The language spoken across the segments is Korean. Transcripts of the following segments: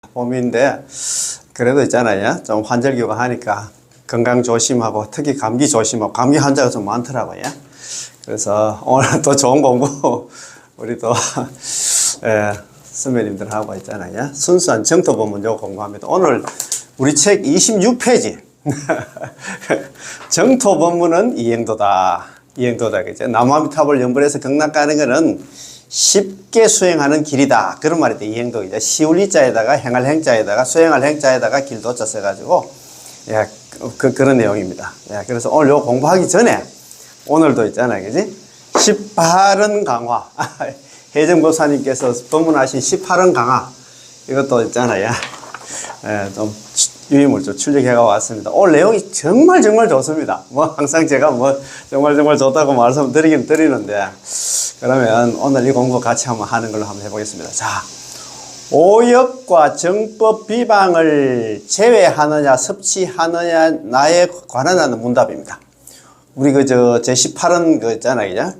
봄인데 그래도 있잖아요. 좀 환절기고 하니까 건강 조심하고 특히 감기 조심하고 감기 환자가 좀 많더라고요. 그래서 오늘 또 좋은 공부 우리 또 선배님들 하고 있잖아요. 순수한 정토 법문조 공부합니다. 오늘 우리 책 26페이지 정토 법문은 이행도다. 이행도다. 그죠? 나무아미타불 연불해서 극락 가는 거는 쉽게 수행하는 길이다. 그런 말이 이행도이죠. 시울 이자에다가 행할 행자에다가 수행할 행자에다가 길도자 써가지고 그런 내용입니다. 그래서 오늘 요 공부하기 전에 오늘도 있잖아요. 그지? 18은 강화. 혜정법사님께서 법문하신 18은 강화. 이것도 있잖아요. 좀 유의물도 출력해가 왔습니다. 오늘 내용이 정말 좋습니다. 항상 제가 정말 좋다고 말씀드리긴 드리는데, 그러면 오늘 이 공부 같이 한번 하는 걸로 한번 해보겠습니다. 자, 오역과 정법 비방을 제외하느냐, 섭취하느냐, 나에 관한하는 문답입니다. 우리 제18은 있잖아요.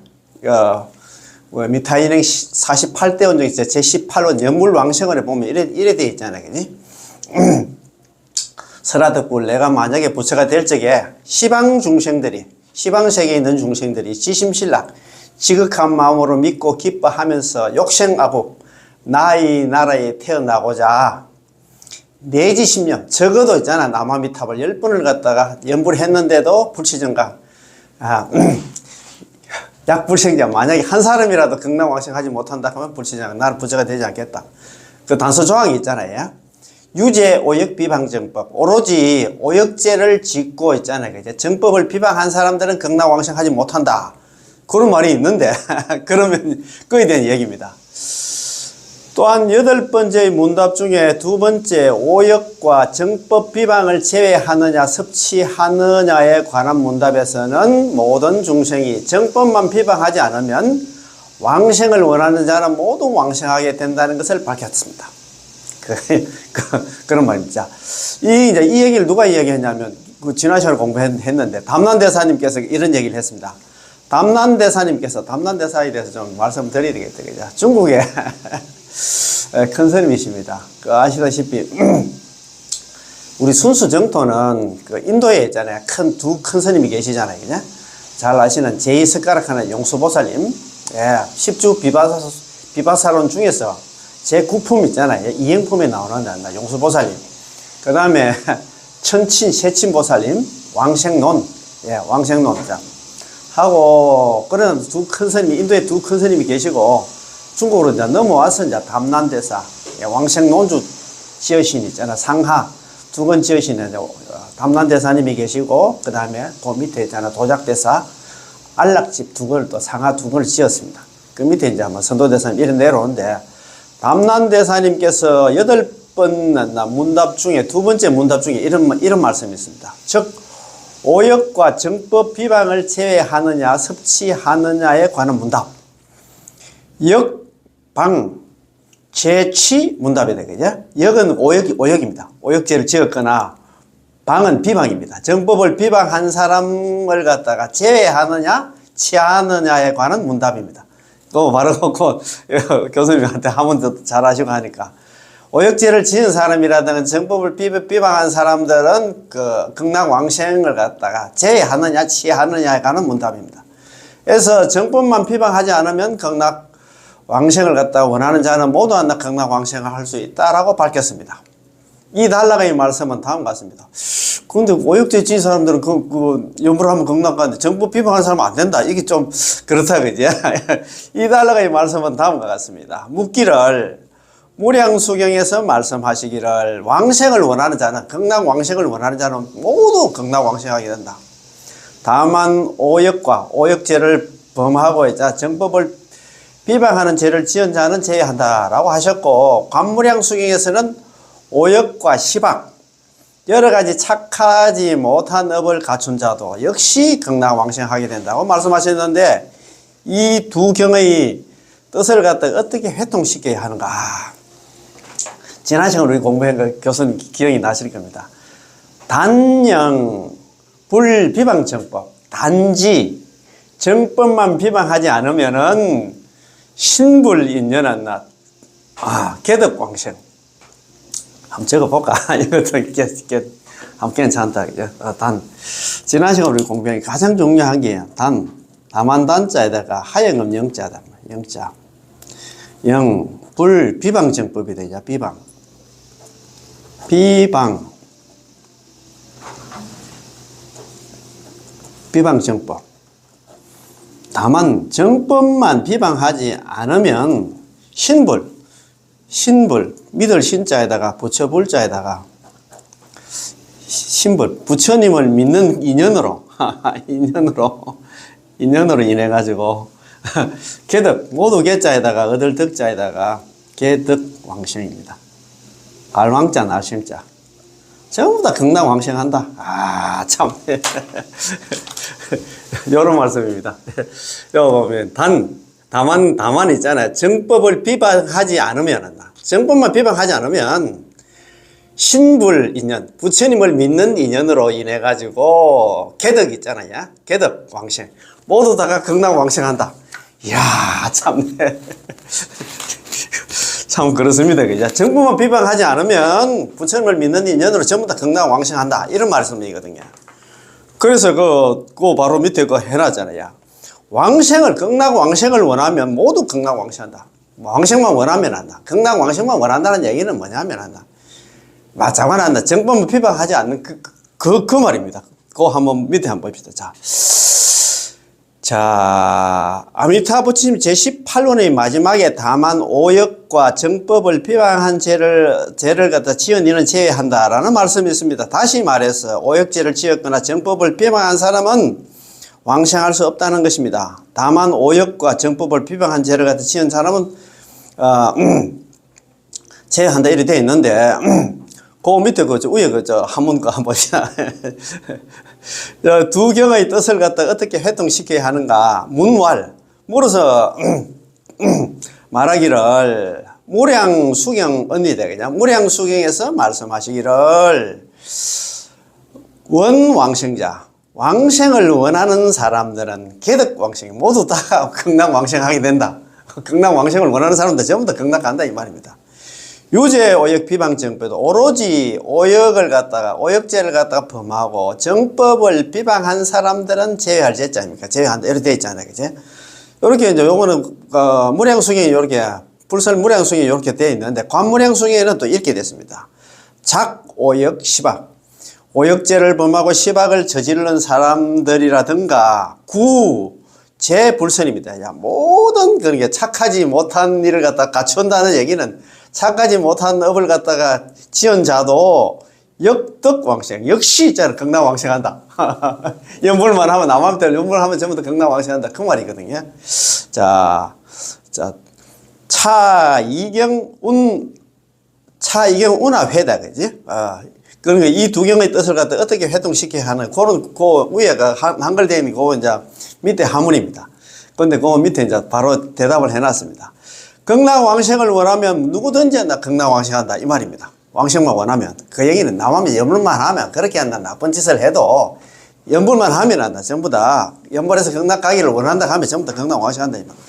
미타인행 48대 원중 있어요. 제18원 연물왕생원에 보면 이래 돼 있잖아요. 그지? 설화득불 내가 만약에 부처가 될 적에 시방세계에 있는 중생들이 지심신락 지극한 마음으로 믿고 기뻐하면서 욕생아부 나의 나라에 태어나고자 내지 10년 적어도 있잖아. 나무아미타불 10번을 갖다가 연불했는데도 불치정강 약불생자 만약에 한 사람이라도 극락왕생하지 못한다 하면 불치정강 나는 부처가 되지 않겠다. 그 단서 조항이 있잖아요. 유죄 오역 비방정법 오로지 오역죄를 짓고 있잖아요. 그죠? 정법을 비방한 사람들은 극락왕생하지 못한다. 그런 말이 있는데 그러면 그에 대한 얘기입니다. 또한 8번째 문답 중에 2번째 오역과 정법 비방을 제외하느냐 섭취하느냐에 관한 문답에서는 모든 중생이 정법만 비방하지 않으면 왕생을 원하는 자는 모두 왕생하게 된다는 것을 밝혔습니다. 그런 말입니다. 이 얘기를 누가 얘기했냐면, 지난 시간에 공부했는데, 담난대사님께서 이런 얘기를 했습니다. 담난대사에 대해서 좀 말씀드려야 되겠다. 그죠? 중국의 큰 스님이십니다. 아시다시피, 우리 순수 정토는 인도에 있잖아요. 큰 스님이 계시잖아요. 그죠? 잘 아시는 제2석가락 하는 용수보살님, 10주 비바사론 중에서 제9품 있잖아요. 이행품에 나오는 용수보살님. 그 다음에 세친보살님, 왕생론. 왕생론자. 하고, 그런 두 큰 스님이, 인도에 두 큰 스님이 계시고, 중국으로 이제 넘어와서 이제 담난대사, 왕생론주 지어신 있잖아. 상하. 두 건 지어신은 담난대사님이 계시고, 그 다음에 그 밑에 있잖아. 도작대사, 안락집 두 걸 또 상하 두 걸 지었습니다. 그 밑에 이제 아마 선도대사님 이런 내려오는데, 담난대사님께서 8번 문답 중에 2번째 문답 중에 이런 말씀이 있습니다. 즉 오역과 정법 비방을 제외하느냐 섭취하느냐에 관한 문답. 역방 제취 문답이 되겠죠. 역은 오역입니다. 오역죄를 지었거나 방은 비방입니다. 정법을 비방한 사람을 갖다가 제외하느냐 취하느냐에 관한 문답입니다. 또 바로 교수님한테 하면 더 잘하시고 하니까 오역죄를 지은 사람이라든가 정법을 비방한 사람들은 극락왕생을 갖다가 제외하느냐 취하느냐에 관한 문답입니다. 그래서 정법만 비방하지 않으면 극락왕생을 갖다가 원하는 자는 모두 극락왕생을 할 수 있다라고 밝혔습니다. 이 달라가의 말씀은 다음 같습니다. 근데 오역죄 지은 사람들은 연불을 하면 극락 가는데 정법 비방하는 사람은 안 된다. 이게 좀 그렇다 그지? 이 달라가의 말씀은 다음과 같습니다. 묻기를 무량수경에서 말씀하시기를 왕생을 원하는 자는 극락 왕생을 원하는 자는 모두 극락 왕생하게 된다. 다만 오역과 오역죄를 범하고 있자 정법을 비방하는 죄를 지은 자는 제외한다라고 하셨고, 관무량수경에서는 오역과 시방 여러 가지 착하지 못한 업을 갖춘 자도 역시 극락왕생하게 된다고 말씀하셨는데, 이 두 경의 뜻을 갖다가 어떻게 회통시켜야 하는가. 지난 시간에 우리 공부한 거 교수님 기억이 나실 겁니다. 단영 불비방정법. 단지 정법만 비방하지 않으면은 신불인연한 개덕왕생. 한번 적어볼까? 이것도 이렇게 한번 괜찮다. 그죠? 지난 시간 우리 공부한 가장 중요한 게 다만단자에다가 하영음 영자다. 영자. 비방정법이 되죠. 비방정법. 다만 정법만 비방하지 않으면 신불 믿을 신자에다가 부처불자에다가 신불 부처님을 믿는 인연으로 인해 가지고 개덕 모두 개자에다가 얻을 덕자에다가 개덕왕생입니다. 알왕자 날심자 전부 다 극락왕생한다. 참 요런 말씀입니다. 여기 보면 다만 있잖아요. 정법을 비방하지 않으면 정법만 비방하지 않으면 신불 인연, 부처님을 믿는 인연으로 인해 가지고 개덕 있잖아요. 개덕 왕생 모두 다가 극락 왕생한다. 이야 참네. 참 그렇습니다. 그죠? 정법만 비방하지 않으면 부처님을 믿는 인연으로 전부 다 극락 왕생한다. 이런 말씀이거든요. 그래서 그 바로 밑에 해놨잖아요. 극락 왕생을 원하면 모두 극락 왕생한다. 왕생만 원하면 한다. 극락 왕생만 원한다는 얘기는 뭐냐면 한다. 맞자만 한다. 정법만 비방하지 않는 그 말입니다. 그거 한번 밑에 한번 봅시다. 자, 아미타 부처님 제18원의 마지막에 다만 오역과 정법을 비방한 죄를 갖다 지은 제외한다라는 말씀이 있습니다. 다시 말해서 오역죄를 지었거나 정법을 비방한 사람은 왕생할 수 없다는 것입니다. 다만 오역과 정법을 비방한 죄를 갖다 지은 사람은 제외한다 이렇게 되어 있는데 그 밑에 위에 한문과 한번 보시다. 두 경의 뜻을 갖다 어떻게 회통시켜야 하는가. 물어서 말하기를 무량수경 언니다. 그냥 무량수경에서 말씀하시기를 원왕생자 왕생을 원하는 사람들은 개덕왕생 모두 다 극락왕생하게 된다. 극락왕생을 원하는 사람들 전부 다 극락 간다 이 말입니다. 유죄 오역 비방정법도 오로지 오역죄를 갖다가 범하고 정법을 비방한 사람들은 제외할 제자입니까? 제외한다. 이렇게 되어 있잖아요. 그죠? 요렇게 이제 요거는, 무량수경이 요렇게, 불설 무량수경이 요렇게 되어 있는데, 관무량수경에는 또 이렇게 됐습니다. 오역, 시박. 오역죄를 범하고 시박을 저지르는 사람들이라든가, 제불선입니다. 모든 그런 게 착하지 못한 일을 갖다 갖춘다는 얘기는 착하지 못한 업을 갖다가 지은 자도 역덕왕생 역시 있잖아. 극락왕생한다. 연불만 하면 남한테 연불하면 전부 다 극락왕생한다 그 말이거든요. 자 차이경운합회다 그지? 그러니까 이 두 경의 뜻을 갖다 어떻게 회동시켜야 하는 그런 위에가 한글 대임이고 이제 밑에 하문입니다. 그런데 그 밑에 이제 바로 대답을 해놨습니다. 극락왕생을 원하면 누구든지 나 극락왕생한다 이 말입니다. 왕생만 원하면 그 얘기는 남하면 연불만 하면 그렇게 한다 나쁜 짓을 해도 연불만 하면 한다 전부 다 연불해서 극락 가기를 원한다 하면 전부 다 극락왕생한다 이 말입니다.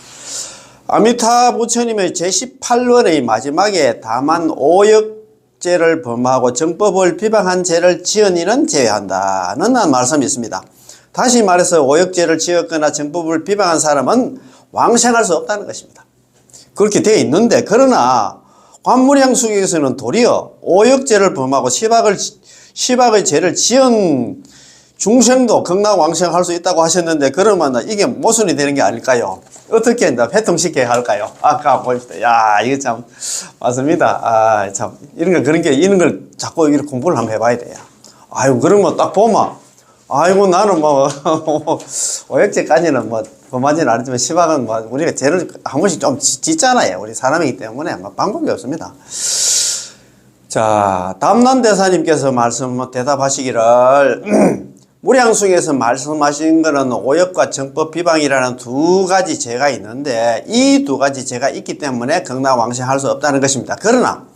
아미타 부처님의 제18원의 마지막에 다만 오역죄를 범하고 정법을 비방한 죄를 지은 이는 제외한다는 말씀이 있습니다. 다시 말해서 오역죄를 지었거나 정법을 비방한 사람은 왕생할 수 없다는 것입니다. 그렇게 되어 있는데 그러나 관무량수경에서는 도리어 오역죄를 범하고 시박의 죄를 지은 중생도 극락왕생할 수 있다고 하셨는데 그러면 이게 모순이 되는 게 아닐까요? 어떻게 회통시켜야 할까요? 아까 보십시다. 야 이거 참 맞습니다. 참 이런 걸 자꾸 이렇게 공부를 한번 해봐야 돼요. 아이고 그러면 딱 보면 아이고 나는 오역죄까지는 범하지는 않았지만 시박은 우리가 죄를 한 번씩 좀 짓잖아요. 우리 사람이기 때문에 방법이 없습니다. 자, 담난대사님께서 대답하시기를 무량수경에서 말씀하신 것은 오역과 정법 비방이라는 두 가지 죄가 있는데 이 두 가지 죄가 있기 때문에 극락왕생할 수 없다는 것입니다. 그러나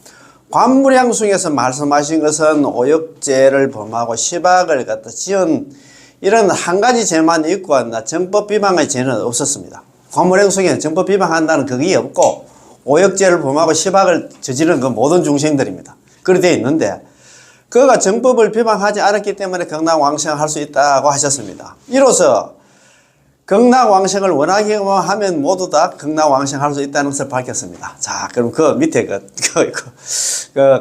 관무량수경에서 말씀하신 것은 오역죄를 범하고 시박을 갖다 지은 이런 한 가지 죄만 있고 정법 비방의 죄는 없었습니다. 관무량수경에는 정법 비방한다는 그게 없고 오역죄를 범하고 시박을 저지르는 그 모든 중생들입니다. 그렇게 되어 있는데, 그가 정법을 비방하지 않았기 때문에 극락왕생을 할 수 있다고 하셨습니다. 이로써 극락왕생을 원하게 하면 모두 다 극락왕생 할 수 있다는 것을 밝혔습니다. 자, 그럼 그 밑에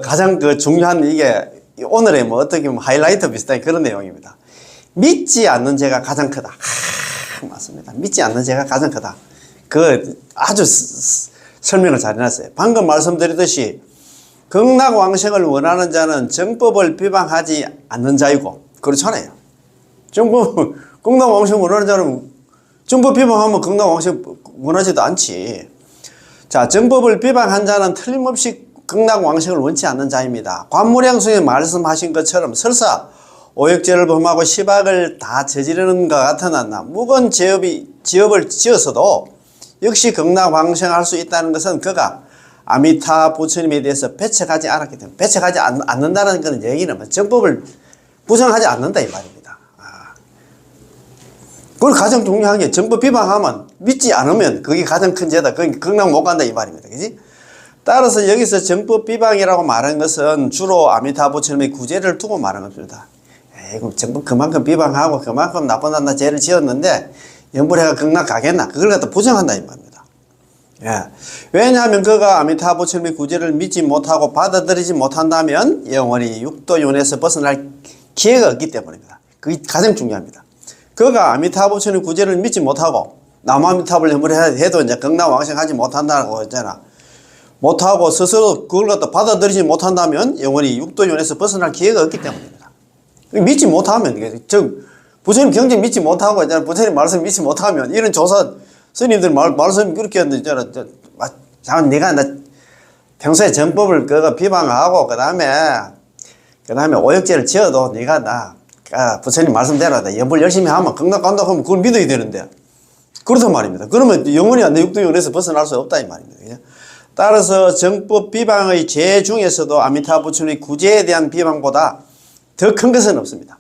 가장 중요한 이게 오늘의 뭐 어떻게 보면 하이라이트 비슷한 그런 내용입니다. 믿지 않는 죄가 가장 크다. 맞습니다. 믿지 않는 죄가 가장 크다. 아주 설명을 잘 해놨어요. 방금 말씀드렸듯이 극락왕생을 원하는 자는 정법을 비방하지 않는 자이고, 그렇잖아요. 극락왕생 원하는 자는 정법 비방하면 극락왕생 원하지도 않지. 자, 정법을 비방한 자는 틀림없이 극락왕생을 원치 않는 자입니다. 관무량수에 말씀하신 것처럼 설사 오역죄를 범하고 시박을 다 저지르는 것 같으나 무건 지업을 지었어도 역시 극락왕생할 수 있다는 것은 그가 아미타 부처님에 대해서 배척하지 않았기 때문에, 배척하지 않는다는 그런 얘기는 정법을 부정하지 않는다 이 말입니다. 그걸 가장 중요한 게 정법 비방하면 믿지 않으면 그게 가장 큰 죄다. 그게 극락 못 간다 이 말입니다. 그지? 따라서 여기서 정법 비방이라고 말한 것은 주로 아미타 부처님의 구제를 두고 말한 겁니다. 그럼 정법 그만큼 비방하고 그만큼 나쁜 죄를 지었는데 연불해가 극락 가겠나? 그걸 갖다 부정한다 이 말입니다. 예. 왜냐하면 그가 아미타 부처님의 구제를 믿지 못하고 받아들이지 못한다면 영원히 육도윤회에서 벗어날 기회가 없기 때문입니다. 그게 가장 중요합니다. 그가 아미타 부처님 구제를 믿지 못하고 남아미타불 연불해도 이제 극락왕생하지 못한다고 했잖아. 못하고 스스로 그걸 갖다 받아들이지 못한다면 영원히 육도윤회에서 벗어날 기회가 없기 때문입니다. 믿지 못하면, 부처님 경전 믿지 못하고 있잖아. 부처님 말씀 믿지 못하면 이런 조사 스님들 말씀 그렇게 했는데 있잖아. 네가 평소에 정법을 그거 비방하고 그다음에 오역죄를 지어도 네가 부처님 말씀대로 연불 열심히 하면 극락 간다고 하면 그걸 믿어야 되는데 그렇단 말입니다. 그러면 영원히 육도윤회에서 벗어날 수 없다 이 말입니다. 그죠? 따라서 정법 비방의 죄 중에서도 아미타 부처님의 구제에 대한 비방보다 더 큰 것은 없습니다.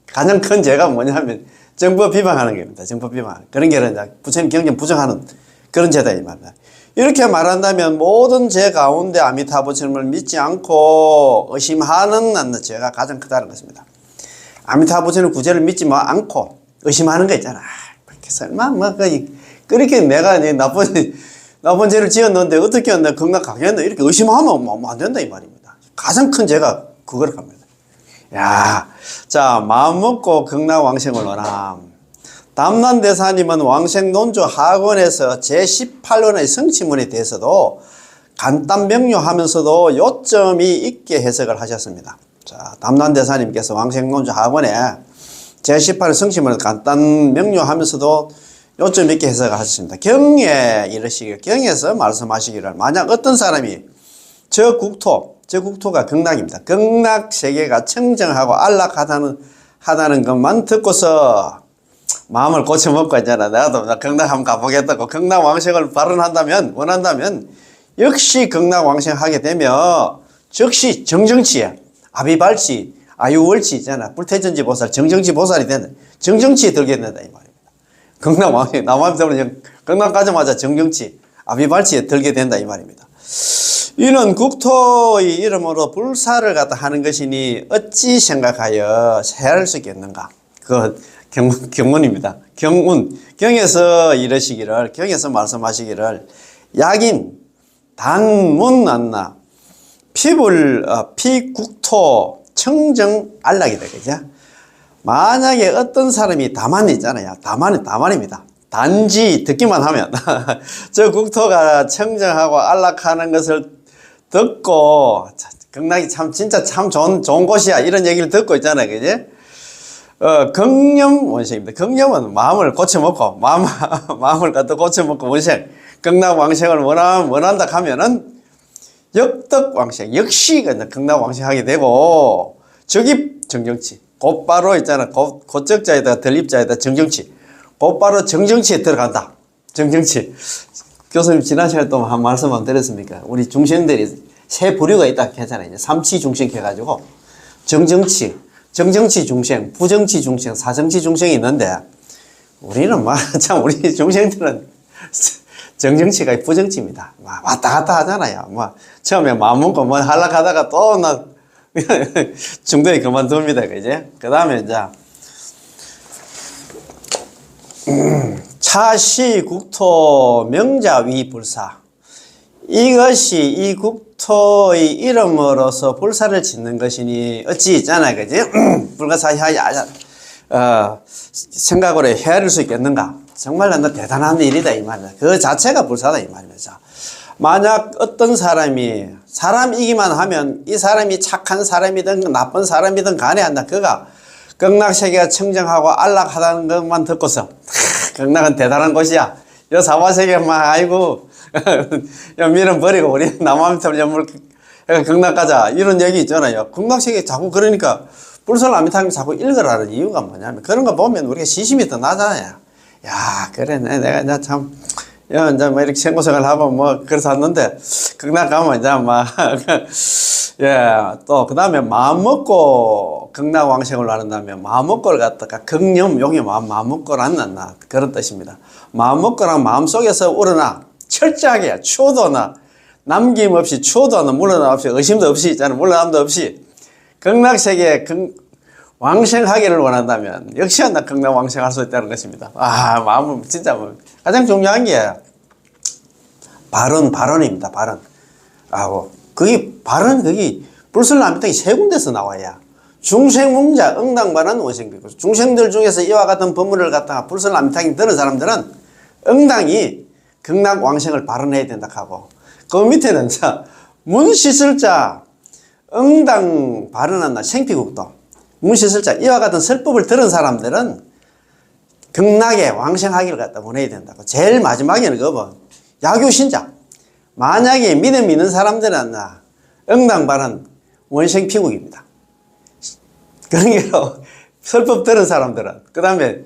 가장 큰 죄가 뭐냐면 정법 비방하는 겁니다. 정법 비방. 그런 게 아니라 부처님 경전 부정하는 그런 죄다 이 말입니다. 이렇게 말한다면 모든 죄 가운데 아미타 부처님을 믿지 않고 의심하는 죄가 가장 크다는 것입니다. 아미타 부처님 구제를 믿지 않고 의심하는 거 있잖아. 설마 그렇게 내가 나쁜 죄를 지었는데 어떻게 내가 극락 가겠나 이렇게 의심하면 안 된다 이 말입니다. 가장 큰 죄가 그거를 합니다. 야, 자, 마음 먹고 극락왕생을 원함. 담난대사님은 왕생논조 학원에서 제18원의 성취문에 대해서도 간단 명료하면서도 요점이 있게 해석을 하셨습니다. 자, 담난대사님께서 왕생논조 학원에 제18의 성취문을 간단 명료하면서도 요점 있게 해석을 하셨습니다. 경에 경에서 말씀하시기를 만약 어떤 사람이 저 국토가 극락입니다. 극락 세계가 청정하고 안락하다는 것만 듣고서 마음을 고쳐먹고 있잖아. 나도 극락 한번 가보겠다고 극락 왕생을 원한다면 역시 극락 왕생하게 되면 즉시 정정치에 아비발치 아유월치 있잖아. 불태전지 보살 정정치 보살이 되는 정정치에 들게 된다 이 말입니다. 극락 왕생 남아비살은 극락 가자마자 정정치 아비발치에 들게 된다 이 말입니다. 이는 국토의 이름으로 불사를 갖다 하는 것이니 어찌 생각하여 해할 수 있겠는가? 경문입니다. 경에서 말씀하시기를 약인 단문 안나 피국토 청정 안락이다. 그죠? 만약에 어떤 사람이 다만 있잖아요. 다만입니다. 단지 듣기만 하면 저 국토가 청정하고 안락하는 것을 듣고 극락이 진짜 좋은 곳이야 이런 얘기를 듣고 있잖아요. 그지? 경념 원생입니다. 경념은 마음을 고쳐먹고 마음을 갖다 고쳐먹고 원생 극락 왕생을 원한다 하면은 역덕왕생 역시 극락 왕생하게 되고 적입 정정치 곧바로 있잖아. 곧적자에다 덜입자에다 정정치 곧바로 정정치에 들어간다. 정정치. 교수님 지난 시간에 또 한 말씀 안 드렸습니까? 우리 중생들이 세 부류가 있다 했잖아요. 삼치 중생 해가지고 정정치 중생, 부정치 중생, 사정치 중생이 있는데 우리는 참 우리 중생들은 정정치가 부정치입니다. 왔다 갔다 하잖아요. 처음에 마음 먹고 하려고 하다가 또 중도에 그만둡니다. 그제? 그 다음에 이제, 차시 국토 명자위 불사. 이것이 이 국토의 이름으로서 불사를 짓는 것이니 어찌 있잖아요. 그지? 불가사의하야, 생각으로 헤아릴 수 있겠는가? 정말로 대단한 일이다, 이 말이다. 그 자체가 불사다, 이 말입니다. 만약 어떤 사람이기만 하면 이 사람이 착한 사람이든 나쁜 사람이든 간에 한다. 그가 극락세계가 청정하고 안락하다는 것만 듣고서, 극락은 대단한 곳이야. 요 사바세계 아이고, 야, 밀은 버리고 우리 남아미탑 연물 극락 가자. 이런 얘기 있잖아요. 극락세계 자꾸 그러니까 불설아미타임 자꾸 읽으라는 이유가 뭐냐면 그런 거 보면 우리가 시심이 더 나잖아요. 야, 그래, 내가 참, 야, 이제 이렇게 생고생을 하고 그래서 왔는데, 극락 가면 예, 또, 그 다음에 마음 먹고 극락 왕생을 하는다면 마음 먹고를 갖다가 극념, 용이 마음 먹고를 안 났나. 그런 뜻입니다. 마음 먹고랑 마음 속에서 우러나 철저하게 추호도나 남김없이 추호도나 물러남 없이 의심도 없이 있잖아요. 물러남도 없이 극락세계에 왕생하기를 원한다면 역시나 극락 왕생할 수 있다는 것입니다. 마음은 진짜 가장 중요한 게 발언입니다. 발언. 그게 불설남이땅이 세 군데서 나와야 중생몽자 응당반은 원생비고 중생들 중에서 이와 같은 법문을 갖다가 불설남이땅이 들은 사람들은 응당이 극락 왕생을 발언해야 된다 하고 그 밑에는 문 씻을 자 응당 발언한다 생피국도 문 씻을 자 이와 같은 설법을 들은 사람들은 극락에 왕생하기를 갖다 원해야 된다고. 제일 마지막에는 그거 야교신자 만약에 믿음 있는 사람들은 응당 발언 원생피국입니다. 그런 게로 설법 들은 사람들은 그 다음에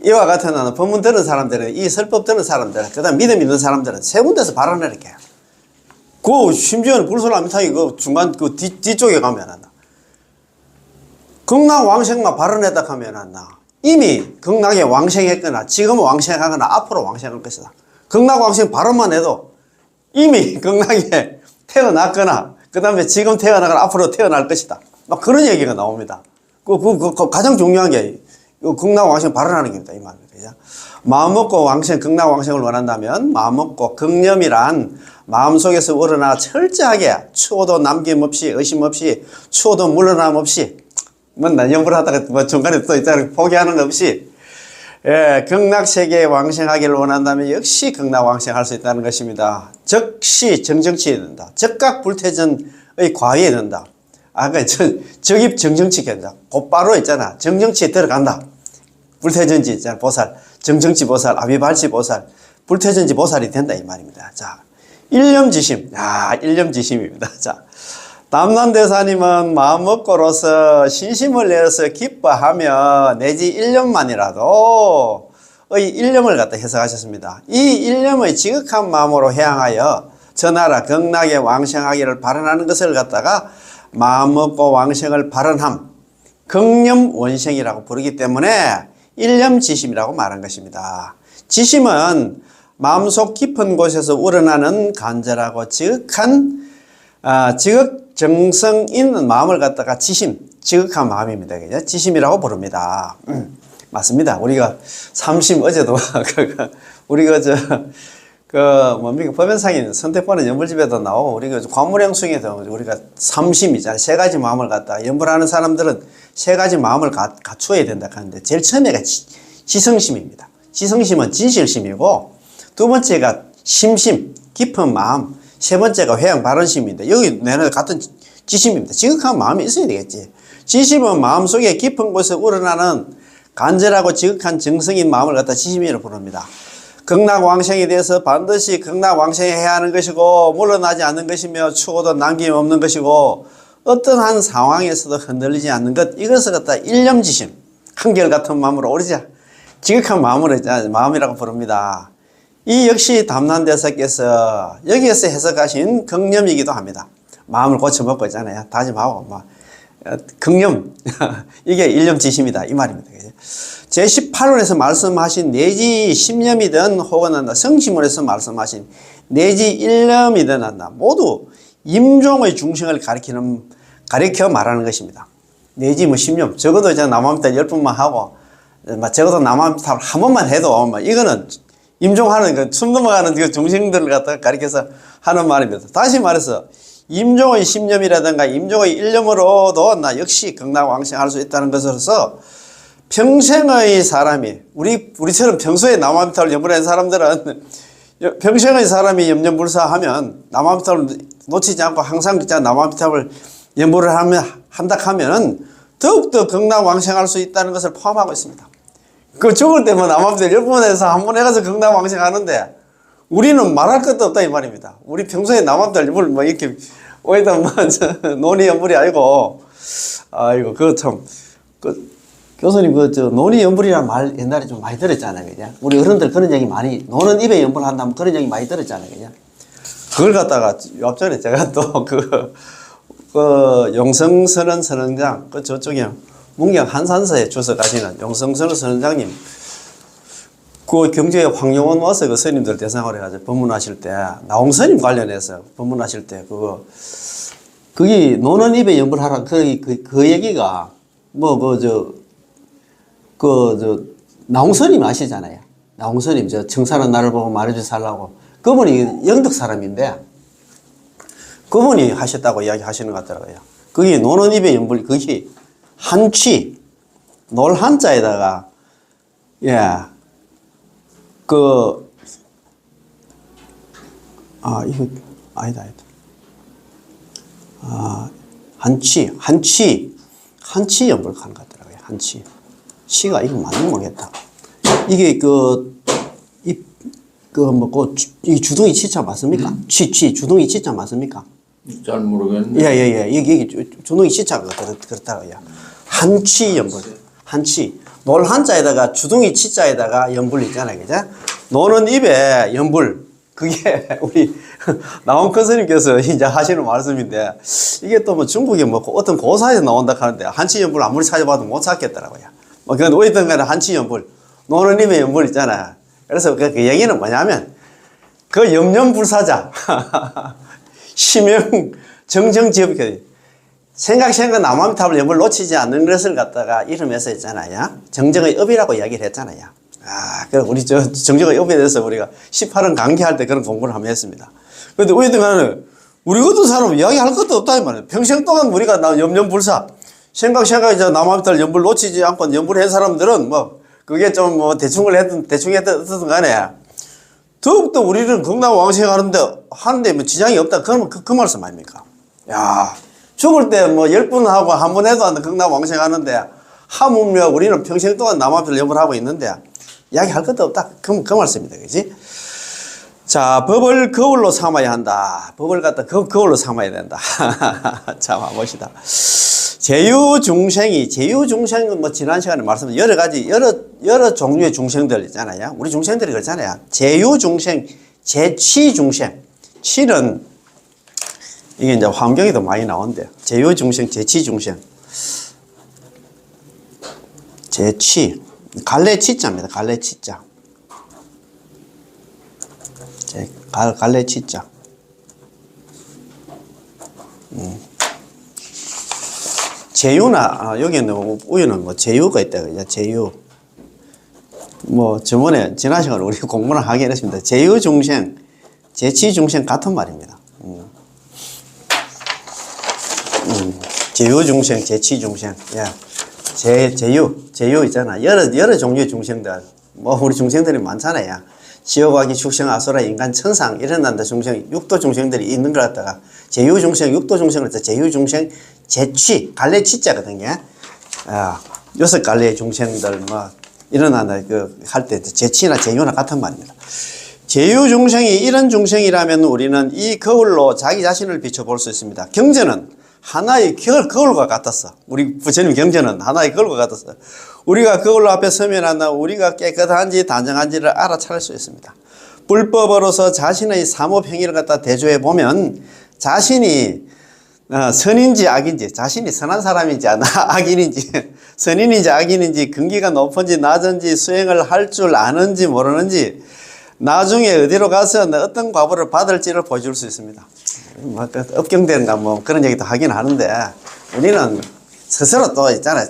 이와 같은 법문 들은 사람들은 이 설법 들은 사람들은 그 다음 믿음 있는 사람들은 세 군데서 발언을 이렇게 심지어는 불설아미타이 중간 뒤쪽에 가면 극락 왕생만 발언했다 하면 이미 극락에 왕생했거나 지금은 왕생하거나 앞으로 왕생할 것이다. 극락 왕생 발언만 해도 이미 극락에 태어났거나 그 다음에 지금 태어나거나 앞으로 태어날 것이다. 그런 얘기가 나옵니다. 가장 중요한 게 극락 왕생 발언하는 겁니다. 이 말입니다. 마음 먹고 극락 왕생을 원한다면 마음 먹고 극념이란 마음속에서 우러나 철저하게 추호도 남김없이 의심 없이 추호도 물러남 없이 연불 하다가 중간에 또 있잖아요. 포기하는 거 없이 극락세계에 왕생하기를 원한다면 역시 극락 왕생할 수 있다는 것입니다. 즉시 정정치해야 된다. 즉각 불태전의 과위에 된다. 적입 정정치 된다. 곧바로 있잖아. 정정치에 들어간다. 불태전지 있잖아. 보살. 정정치 보살, 아비발치 보살, 불태전지 보살이 된다. 이 말입니다. 자, 일념지심. 일념지심입니다. 자, 담남대사님은 마음먹고로서 신심을 내어서 기뻐하며 내지 1년만이라도 의 일념을 갖다 해석하셨습니다. 이 일념의 지극한 마음으로 향하여 저 나라 극락에 왕생하기를 발언하는 것을 갖다가 마음먹고 왕생을 발언함, 극념 원생이라고 부르기 때문에 일념지심이라고 말한 것입니다. 지심은 마음속 깊은 곳에서 우러나는 간절하고 지극한 지극 정성 있는 마음을 갖다가 지극한 마음입니다. 그죠? 지심이라고 부릅니다. 맞습니다. 우리가 삼심 어제도 우리가 뭡니까 법연상인 선택받은 연불집에도 나오고 우리가 관물행숭에도 우리가 삼심이잖아요. 세 가지 마음을 갖다가 연불하는 사람들은 세 가지 마음을 갖추어야 된다 하는데 제일 처음에가 지성심입니다. 지성심은 진실심이고 두 번째가 심심 깊은 마음, 세 번째가 회양 발언심인데 여기 내는 같은 지심입니다. 지극한 마음이 있어야 되겠지. 지심은 마음속에 깊은 곳에 우러나는 간절하고 지극한 정성인 마음을 갖다 지심이라고 부릅니다. 극락 왕생에 대해서 반드시 극락 왕생해야 하는 것이고 물러나지 않는 것이며 추호도 남김없는 것이고 어떠한 상황에서도 흔들리지 않는 것, 이것을 갖다 일념지심, 한결같은 마음으로 오르자 지극한 마음이라고 부릅니다. 이 역시 담난대사께서 여기에서 해석하신 극념이기도 합니다. 마음을 고쳐먹고 있잖아요. 다짐하고 극념. 이게 일념지심이다. 이 말입니다. 제18원에서 말씀하신 내지 10념이든 혹은 성시문에서 말씀하신 내지 1념이든 모두 임종의 중생을 가리켜 말하는 것입니다. 내지 뭐 10념. 적어도 이제 남아미탑 10번만 하고, 적어도 남아미탑 한 번만 해도, 이거는 임종하는, 숨 넘어가는 그 중생들을 갖다가 가리켜서 하는 말입니다. 다시 말해서, 임종의 10념이라든가 임종의 1념으로도 나 역시 극락왕생할 수 있다는 것으로서 평생의 사람이, 우리처럼 평소에 남아미탑을 염불하는 사람들은 평생의 사람이 염려불사하면 남아미탑을 놓치지 않고 항상 남아미탑을 염불을 한다 하면은 더욱더 극락왕생할 수 있다는 것을 포함하고 있습니다. 그 죽을 때면 남아미탑 10번에서 한 번 해가서 극락왕생하는데 우리는 말할 것도 없다 이 말입니다. 우리 평소에 남아미탑 염불 뭐 이렇게 오히려 뭐 논의 염불이 아니고 아이고 그거 참 교수님 논의 염불이라는 말 옛날에 좀 많이 들었잖아요. 그냥 우리 어른들 그런 얘기 많이 노는 입에 염불한다면 그런 얘기 많이 들었잖아요. 그냥 그걸 갖다가 앞전에 제가 또 용성선언 선언장 저쪽에 문경 한산서에 주서 가시는 용성선언 선언장님 그 경주에 황용원 와서 그 스님들 대상으로 해가지고 법문하실 때 나홍스님 관련해서 법문하실 때 거기 노는 입에 염불하라 그 얘기가 나홍스님 아시잖아요. 나홍스님 청사는 나를 보고 말해주지 살라고 그분이 영덕 사람인데 그분이 하셨다고 이야기 하시는 것 같더라고요. 그게 노는 입에 염불 그게 한취 놀 한자에다가 이거 아니다. 한취 염불 하는 것 같더라고요. 한취. 시가 이거 맞는 모르겠다. 이게 이 주둥이 치자 맞습니까? 주둥이 치자 맞습니까? 잘 모르겠네. 예. 이게 주둥이 치자가 그렇다고요. 한취 염불. 한취. 놀 한자에다가 주둥이 치자에다가 염불 있잖아요. 그죠? 노는 입에 염불. 그게 우리 나홍큰 스님께서 이제 하시는 말씀인데 이게 또 뭐 중국에 뭐 어떤 고사에서 나온다 하는데 한취 염불 아무리 찾아봐도 못 찾겠더라고요. 그건 어디든 간에 한취 염불. 노는 입에 염불 있잖아요. 그래서 그 얘기는 뭐냐면 그 염념불사자 심형 정정지업 생각 남아미탑을 염불 놓치지 않는 것을 갖다가 이름에서 했잖아요. 정정의 업이라고 이야기를 했잖아요. 그럼 우리 정정의 업에 대해서 우리가 18원 강의할 때 그런 공부를 한번 했습니다. 그런데 어디든 간에 우리 같은 사람은 이야기할 것도 없다 이 말이에요. 평생 동안 우리가 염념불사 생각 이제 남아미탑 염불 놓치지 않고 염불한 사람들은 그게 좀 대충 했든 간에 더욱더 우리는 극락왕생하는데 뭐 지장이 없다. 그러면 그 말씀 아닙니까? 야, 죽을 때 10번 하고 한 번 해도 안 돼. 극락왕생하는데 하물며 우리는 평생 동안 남아미탑 염불하고 있는데 이야기할 것도 없다. 그 말씀입니다. 그지? 자, 법을 거울로 삼아야 한다. 법을 갖다 거울로 삼아야 된다. 자, 봅시다. 제유중생은 지난 시간에 말씀드린 여러 가지, 여러 종류의 중생들 있잖아요. 우리 중생들이 그렇잖아요. 제유중생, 제치중생. 치는, 이게 이제 환경에도 많이 나온대요. 제유중생, 제치중생. 제치. 갈래치자입니다. 갈래치자. 갈래치자. 제유나, 여기는 우유는 제유가 있다. 그죠? 제유. 저번에, 지난 시간에 우리 공부를 하긴 했습니다. 제유중생, 제치중생 같은 말입니다. 제유중생, 제치중생. 제유 있잖아. 여러 종류의 중생들. 우리 중생들이 많잖아요. 지옥아기, 축생, 아수라, 인간, 천상, 이런 중생, 육도 중생들이 있는 걸 갖다가 제유중생, 육도 중생을 갖다 제유중생, 제취, 갈래치자거든요. 6갈래의 중생들, 일어난다, 할 때, 제취나 제유나 같은 말입니다. 제유중생이 이런 중생이라면 우리는 이 거울로 자기 자신을 비춰볼 수 있습니다. 경전은 하나의 거울과 같았어. 우리 부처님 경전은 하나의 거울과 같았어. 우리가 거울 앞에 서면 우리가 깨끗한지 단정한지를 알아차릴 수 있습니다. 불법으로서 자신의 사모행위를 갖다 대조해 보면 자신이 선인지 악인지, 자신이 선한 사람인지 악인인지, 선인인지 악인인지, 근기가 높은지 낮은지, 수행을 할 줄 아는지 모르는지, 나중에 어디로 가서 어떤 과보를 받을지를 보여줄 수 있습니다. 뭐, 업경대인가 뭐 그런 얘기도 하긴 하는데, 우리는 스스로 또 있잖아요.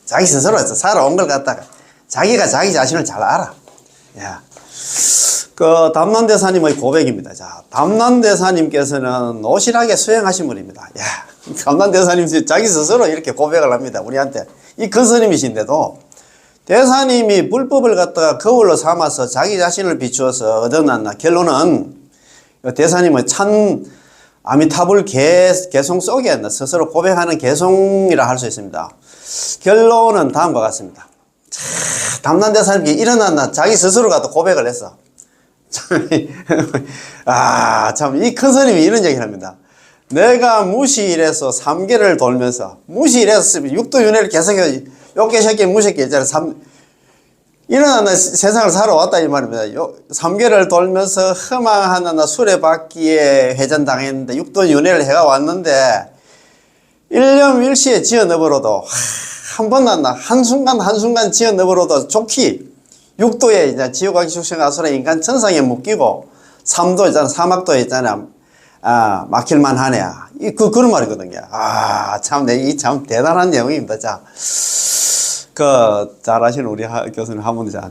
자기 스스로 살아온 걸 갖다가 자기가 자기 자신을 잘 알아. 야. 그 담난대사님의 고백입니다. 자, 담난대사님께서는 오실하게 수행하신 분입니다. 야, 담난대사님 자기 스스로 이렇게 고백을 합니다. 우리한테. 이 큰 스님이신데도 대사님이 불법을 갖다가 거울로 삼아서 자기 자신을 비추어서 얻어났나. 결론은 대사님의 찬 아미타불 개송 속에 스스로 고백하는 개송이라 할 수 있습니다. 결론은 다음과 같습니다. 담난대사님이 일어났나 자기 스스로가 또 고백을 했어. 참, 이 큰 스님이 이런 얘기를 합니다. 내가 무시일에서 3개를 돌면서, 무시일에서 6도윤회를 계속해서, 욕개, 새끼, 무새끼 있잖아. 일어나는 세상을 살아왔다, 이 말입니다. 3개를 돌면서 허망하나 수레바퀴에 회전당했는데, 6도윤회를 해가 왔는데, 일념일시에 지어 넣어버려도, 한 번 났나, 한순간 지어 넣어버려도 좋기, 6도에 이제 지옥하기 축생아수라 인간 천상에 묶이고 3도 있잖아, 사막도에 있잖아, 막힐만 하네. 그런 말이거든요. 참, 이 참 대단한 내용입니다. 자, 잘 아시는 우리 교수님 한 분, 자.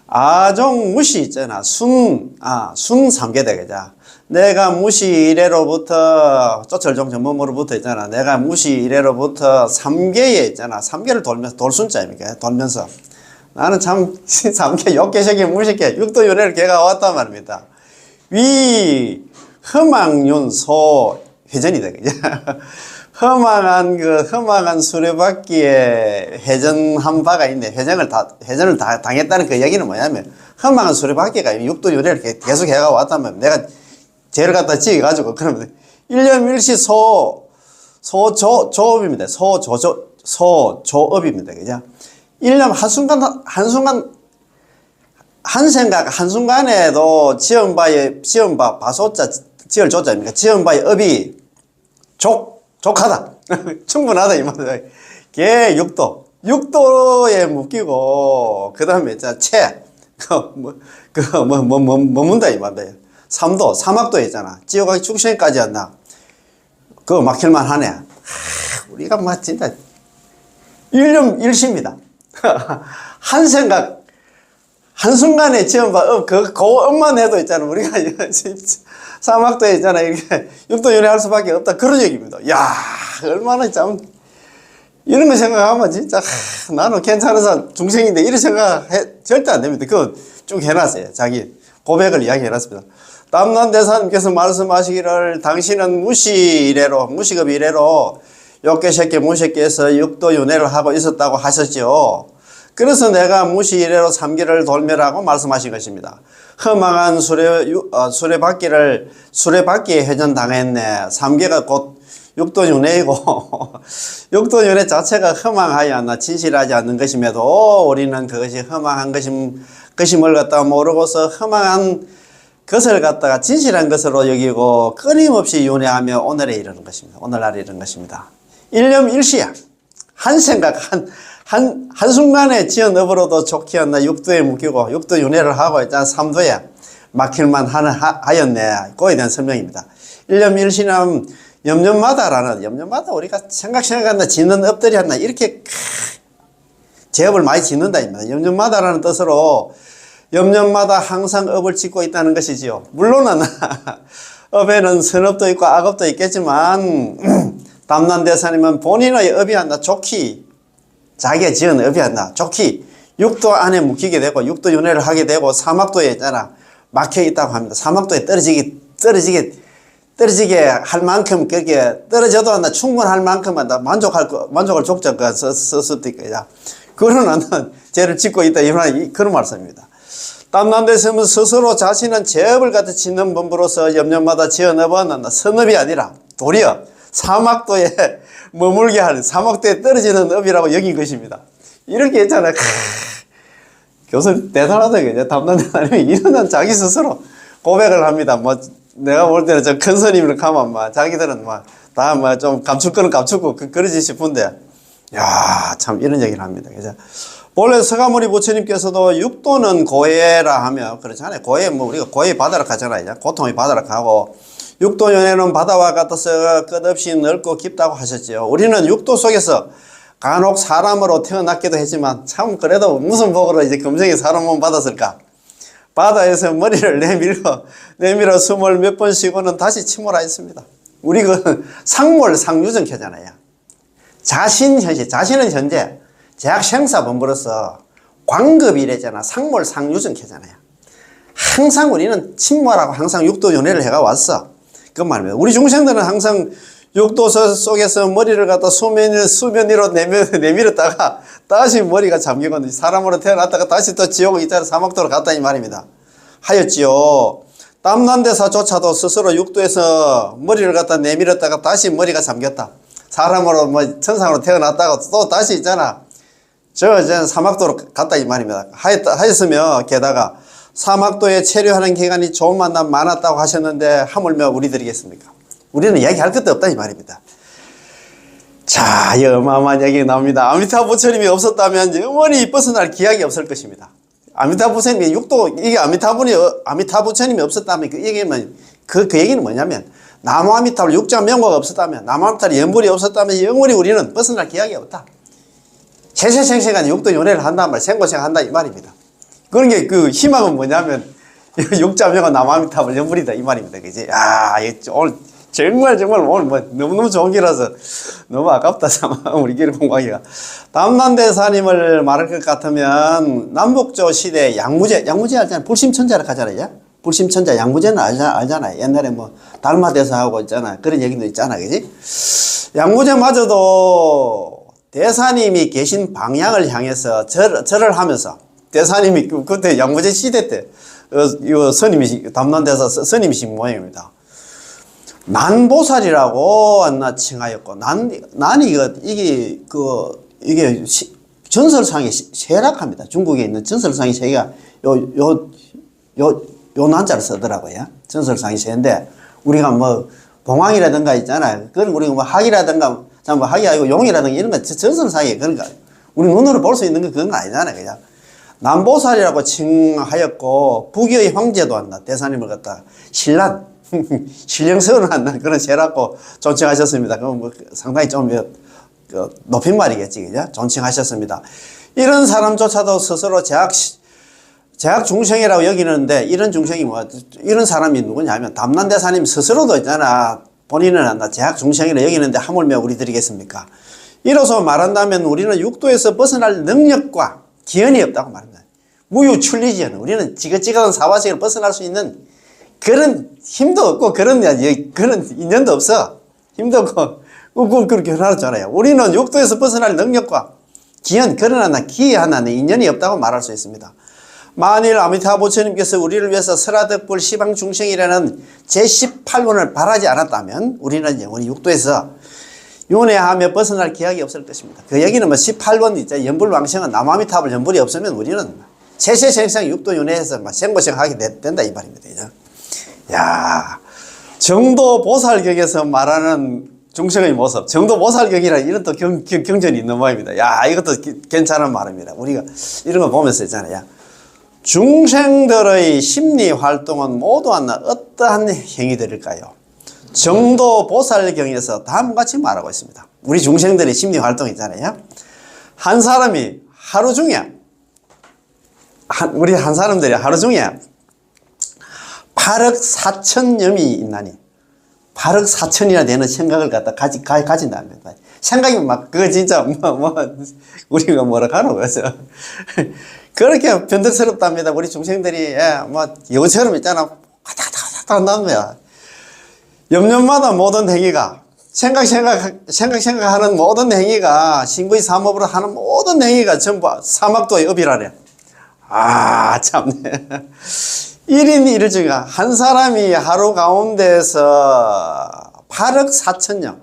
아종 무시 있잖아. 순 3개 되겠자. 내가 무시 이래로부터, 쪼철종 전범으로부터 있잖아. 내가 무시 이래로부터 3개에 있잖아. 3개를 돌면서, 돌순자입니까? 돌면서. 나는 참, 3개, 6개, 3개, 무식개, 6도윤회를 개가 왔단 말입니다. 위, 허망윤소, 회전이 되겠죠. 허망한 수레바퀴에 회전한 바가 있네. 회전을 다 당했다는 그 얘기는 뭐냐면, 허망한 수레바퀴가 6도윤회를 계속 해가 왔단 말입니다. 내가 죄를 갖다 지어가지고, 그러면, 일념일시 소조업입니다. 소조업입니다. 그죠? 일념 한순간에도 지은바, 바소자, 지을 조자입니까? 지은바의 업이 족하다. 충분하다, 이 말이야. 개 6도에 묶이고, 그 다음에, 머문다, 이 말이야. 3도, 사막도에 있잖아. 지옥하기 축생까지 한다. 그거 막힐만 하네. 우리가 뭐, 진짜, 일념일시입니다. 한순간에 지은바, 그 업만 해도 있잖아. 우리가, 사막도에 있잖아. 이렇게, 6도윤회 할 수밖에 없다. 그런 얘기입니다. 야, 얼마나 참, 이런 거 생각하면 진짜, 나는 괜찮아서 중생인데, 이런 생각 절대 안 됩니다. 그거 쭉 해놨어요. 자기 고백을 이야기해놨습니다. 담난대사님께서 말씀하시기를, 당신은 무식업 이래로, 욕개, 새끼, 무새끼에서 6도윤회를 하고 있었다고 하셨죠. 그래서 내가 무시 이래로 3개를 돌매라고 말씀하신 것입니다. 허망한 수레바퀴에 회전당했네. 3개가 곧 6도윤회이고 6도윤회 자체가 허망하였나 진실하지 않는 것임에도 우리는 그것이 허망한 것임을 갖다가 모르고서 허망한 것을 갖다가 진실한 것으로 여기고 끊임없이 윤회하며 오늘에 이르는 것입니다. 오늘날에 이르는 것입니다. 일념일시야. 한 생각, 한순간에 지어 넣어버려도 좋게 했나 6도에 묶이고 6도 윤회를 하고 있잖아. 3도에 막힐만 하였네. 그거에 대한 설명입니다. 일념일시는 염려마다 우리가 생각한다, 짓는 업들이 한다. 이렇게 제업을 많이 짓는다. 염려마다라는 뜻으로 염려마다 항상 업을 짓고 있다는 것이지요. 물론은 업에는 선업도 있고 악업도 있겠지만 담난대사님은 본인의 업이 한다. 좋기, 자기가 지은 업이 한다. 좋기 6도 안에 묶이게 되고 6도 윤회를 하게 되고 사막도에 있잖아. 막혀 있다고 합니다. 사막도에 떨어지게 할 만큼 그렇게 떨어져도 한다. 충분할 만큼 한다. 만족을 족적과 썼으니까 그러는 죄를 짓고 있다. 그런 말씀입니다. 담난대사님은 스스로 자신은 죄업을 갖다 짓는 법으로서 염려마다 지어 넣어봤는다. 선업이 아니라 도리어 사막도에 머물게 하는, 사막도에 떨어지는 업이라고 여긴 것입니다. 이렇게 했잖아. 교수님 대단하다. 그죠? 담난대사님이 이런 자기 스스로 고백을 합니다. 내가 볼 때는 저 큰 스님을 가면 자기들은 다 뭐 좀 감출 거는 감추고 그러지 싶은데, 야, 참 이런 얘기를 합니다. 그래서 본래 서가모니 부처님께서도 육도는 고해라 하며 그렇잖아요. 고해, 뭐 우리가 고해 바다락 하잖아요. 고통의 바다락 하고, 육도 연해는 바다와 같아서 끝없이 넓고 깊다고 하셨죠. 우리는 육도 속에서 간혹 사람으로 태어났기도 했지만 참 그래도 무슨 복으로 이제 금생에 사람 몸 받았을까? 바다에서 머리를 내밀어 숨을 몇 번 쉬고는 다시 침몰하였습니다. 우리 그 상몰 상유정캐잖아요. 자신은 현재 제약 생사 범부로서 광급이래잖아. 상몰 상유정캐잖아요. 항상 우리는 침몰하고 항상 육도 연애를 해가 왔어. 그 말입니다. 우리 중생들은 항상 육도 속에서 머리를 갖다 수면 위로 내밀었다가 다시 머리가 잠기고 사람으로 태어났다가 다시 또 지옥 이자를 사막도로 갔다 이 말입니다. 하였지요. 땀난대사조차도 스스로 육도에서 머리를 갖다 내밀었다가 다시 머리가 잠겼다. 사람으로 뭐 천상으로 태어났다가 또 다시 있잖아. 저 사막도로 갔다 이 말입니다. 하였으며 게다가 사막도에 체류하는 기간이 좋은 만남 많았다고 하셨는데 하물며 우리들이겠습니까? 우리는 얘기할 것도 없다 이 말입니다. 자, 이 어마어마한 얘기가 나옵니다. 아미타 부처님이 없었다면 영원히 벗어날 기약이 없을 것입니다. 아미타 부처님이 육도, 이게 아미타 부처님이 없었다면 그 얘기는, 그 얘기는 뭐냐면, 나무 아미타불 육자 명화가 없었다면, 나무 아미타불 연불이 없었다면 영원히 우리는 벗어날 기약이 없다. 세세생생한 육도 연애를 한단 말, 생고생한다 이 말입니다. 그런 게 그 희망은 뭐냐면, 육자 명화 나무 아미타불 연불이다 이 말입니다. 그지? 아, 오늘 정말 오늘 뭐 너무너무 좋은 기라서 너무 아깝다 참 우리 길 공부하기가. 담난대사님을 말할 것 같으면 남북조 시대 양무제 알잖아요. 불심천자라고 하잖아요. 불심천자 양무제는 알잖아요. 옛날에 뭐 달마대사하고 있잖아. 그런 얘기도 있잖아. 그지? 양무제마저도 대사님이 계신 방향을 향해서 절을 하면서 대사님이 그때 양무제 시대 때 이 스님이 담난대사 스님이신 모양입니다. 난보살이라고 칭하였고, 이게 전설상이 쇠락합니다. 중국에 있는 전설상이 쇠가 요 난자를 쓰더라고요. 전설상이 쇠인데, 우리가 뭐, 봉황이라든가 있잖아요. 그건 우리가 뭐 학이라든가, 뭐 학이 아니고 용이라든가 이런 거 전설상이 그러니까, 우리 눈으로 볼 수 있는 거 그건 아니잖아요. 그냥. 난보살이라고 칭하였고, 북의 황제도 한다. 대사님을 갖다 신란, 신령스러운 한 그런 세라고 존칭하셨습니다. 그럼 뭐 상당히 좀 높임말이겠지, 그죠? 존칭하셨습니다. 이런 사람조차도 스스로 제약 중생이라고 여기는데, 이런 중생이 이런 사람이 누구냐면, 담난대사님 스스로도 있잖아. 본인은 제약 중생이라고 여기는데 하물며 우리들이겠습니까? 이로써 말한다면 우리는 육도에서 벗어날 능력과 기연이 없다고 말합니다. 무유출리지연. 우리는 지긋지긋한 사화생을 벗어날 수 있는 그런 힘도 없고 그런 인연도 없어. 힘도 없고 그렇게 해놨잖아요. 우리는 육도에서 벗어날 능력과 기연, 그러나 기 하나는 인연이 없다고 말할 수 있습니다. 만일 아미타 부처님께서 우리를 위해서 설화덕불 시방중생이라는 제18원을 바라지 않았다면 우리는 영원히 육도에서 윤회하며 벗어날 기약이 없을 것입니다. 그 얘기는 뭐 18원 있죠. 연불왕생은 남아미타불 연불이 없으면 우리는 세세생생 육도 윤회해서 생고생하게 된다 이 말입니다. 야, 정도보살격에서 말하는 중생의 모습, 정도보살격이라 이런 또 경전이 있는 모양입니다. 야, 이것도 괜찮은 말입니다. 우리가 이런 거 보면서 있잖아요. 중생들의 심리 활동은 모두 하나 어떠한 행위들일까요? 정도보살경에서 다음과 같이 말하고 있습니다. 우리 중생들의 심리 활동 있잖아요. 한 사람이 하루 중에, 우리 한 사람들이 하루 중에 8억 4천념이 있나니 8억 4천이나 되는 생각을 갖다 가진답니다. 생각이 막 그거 진짜 우리가 뭐라 하노 그래서 그렇게 변덕스럽답니다. 우리 중생들이 뭐 여우처럼 있잖아 가닥가닥 한다는 거야. 염년마다 모든 행위가 생각하는 모든 행위가 신구의 삼업으로 하는 모든 행위가 전부 사막도의 업이라래. 아 참네. 1인 1주가 한 사람이 하루 가운데서 8억 4천여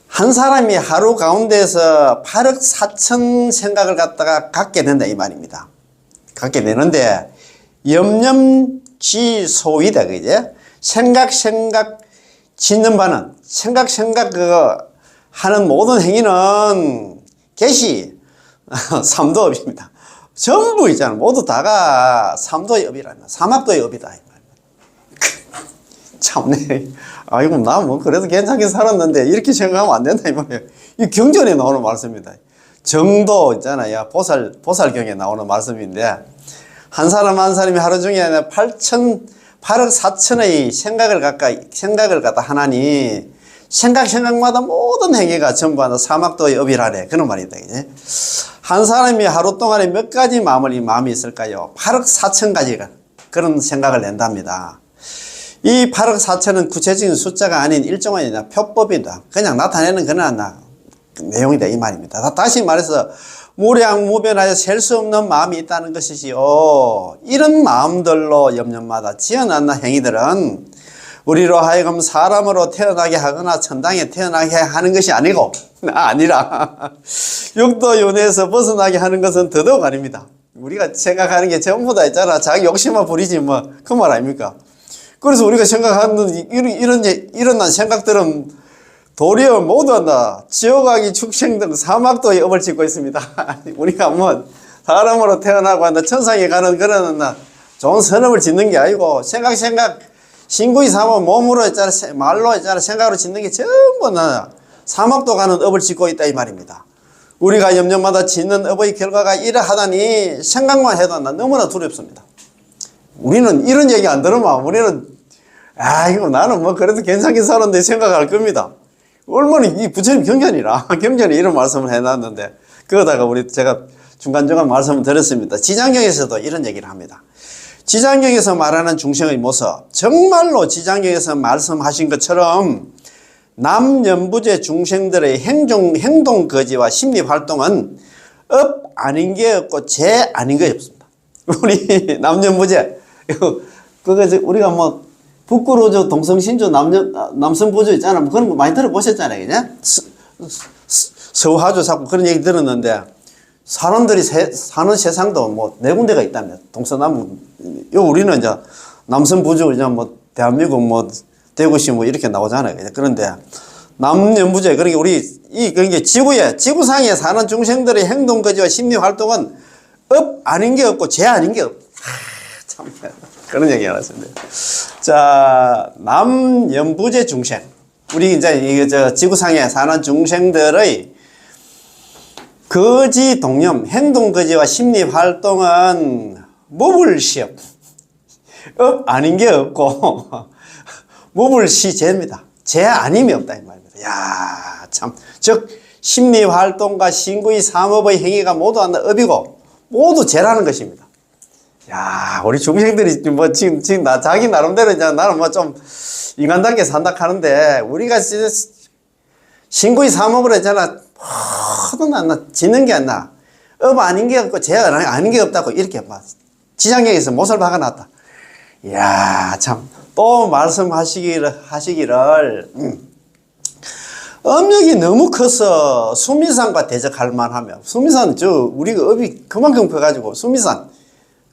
한 사람이 하루 가운데서 8억 4천 생각을 갖다가 갖게 된다 이 말입니다. 갖게 되는데 염념지 소위다 그제 생각 짓는 바는 생각 하는 모든 행위는 개시 삼도업입니다. 전부 있잖아. 모두 다가 삼도의 업이라면 사막도의 업이다. 참네. 아이고, 나 뭐 그래도 괜찮게 살았는데 이렇게 생각하면 안 된다 이 말이에요. 이 경전에 나오는 말씀입니다. 정도 있잖아요. 보살경에 나오는 말씀인데, 한 사람 한 사람이 하루 중에 8억 4천의 생각을 갖다 하나니 생각마다 모든 행위가 전부 하나 사막도의 업이라네. 그런 말이다. 그지? 한 사람이 하루 동안에 몇 가지 마음이 있을까요? 8억 4천 가지가 그런 생각을 낸답니다. 이 8억 4천은 구체적인 숫자가 아닌 일종의 표법이다. 그냥 나타내는 그런 내용이다 이 말입니다. 다시 말해서 무량무변하여 셀 수 없는 마음이 있다는 것이지요. 이런 마음들로 염려마다 지어놨는 행위들은 우리로 하여금 사람으로 태어나게 하거나 천당에 태어나게 하는 것이 아니라 육도윤회에서 벗어나게 하는 것은 더더욱 아닙니다. 우리가 생각하는 게 전부 다 있잖아. 자기 욕심만 부리지 뭐 그 말 아닙니까? 그래서 우리가 생각하는 이런 생각들은 도리어 모두 다 지옥아기 축생 등 사막도의 업을 짓고 있습니다. 우리가 뭐 사람으로 태어나고 천상에 가는 그런 좋은 선업을 짓는 게 아니고 생각 신구이 삼아 몸으로 있잖아, 말로 있잖아, 생각으로 짓는 게 전부 사막도 가는 업을 짓고 있다 이 말입니다. 우리가 염려마다 짓는 업의 결과가 이러하다니 생각만 해도 너무나 두렵습니다. 우리는 이런 얘기 안 들으면 우리는 이거 나는 뭐 그래도 괜찮게 살았는데 생각할 겁니다. 얼마나 이 부처님 경전이라 경전에 이런 말씀을 해놨는데 그거다가 제가 중간중간 말씀을 드렸습니다. 지장경에서도 이런 얘기를 합니다. 지장경에서 말하는 중생의 모습, 정말로 지장경에서 말씀하신 것처럼 남연부제 중생들의 행동 거지와 심리 활동은 업 아닌 게 없고 재 아닌 게 없습니다. 우리 남연부제 그거 우리가 뭐 북구로조 동성신조 남성부조 있잖아. 뭐 그런 거 많이 들어보셨잖아요. 그냥 서화조 자꾸 그런 얘기 들었는데 사람들이 사는 세상도 뭐 네 군데가 있다며. 동서남북. 우리는 이제 남성부조 이제 뭐 대한민국 뭐 대구시 뭐 이렇게 나오잖아요. 그런데 남연부제 그러니까 그러니까 지구상에 사는 중생들의 행동 거지와 심리 활동은 업 아닌 게 없고 재 아닌 게 없. 참 그런 얘기 알았습니다. 자, 남연부제 중생. 우리 이제 지구상에 사는 중생들의 거지 동념, 행동 거지와 심리 활동은 무불시업. 업 아닌 게 없고 무불시재입니다. 재 아님이 없다 이 말입니다. 야, 참. 즉 심리 활동과 신구의 삼업의 행위가 모두 업이고 모두 재라는 것입니다. 야, 우리 중생들이 뭐 지금 자기 나름대로 이제 나는 뭐 좀 인간답게 산다 하는데 우리가 신구의 삼업을 했잖아. 모든 짓는 게 안 나. 업 아닌 게 없고 재 아닌 게 없다고 이렇게 막 지장경에서 못을 박아놨다. 이야, 참. 또 말씀하시기를 업력이 너무 커서 수미산과 대적할 만하며 수미산 우리가 업이 그만큼 커가지고 수미산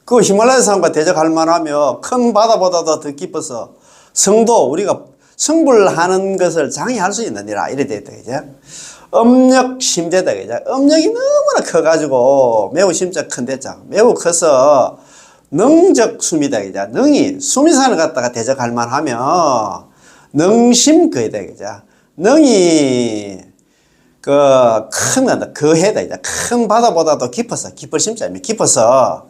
그 히말라야 산과 대적할 만하며 큰 바다보다도 더 깊어서 성도 우리가 성불하는 것을 장애할 수 있느니라 이래 되겠다. 이제 업력 심대다. 이제 업력이 너무나 커가지고 매우 심적 큰 대자 매우 커서 능적 수미다. 이제 능이 수미산을 갖다가 대적할 만하며 능심 거이다. 이제 능이 거해다. 이제 큰 바다보다도 깊어서 깊을 심자 깊어서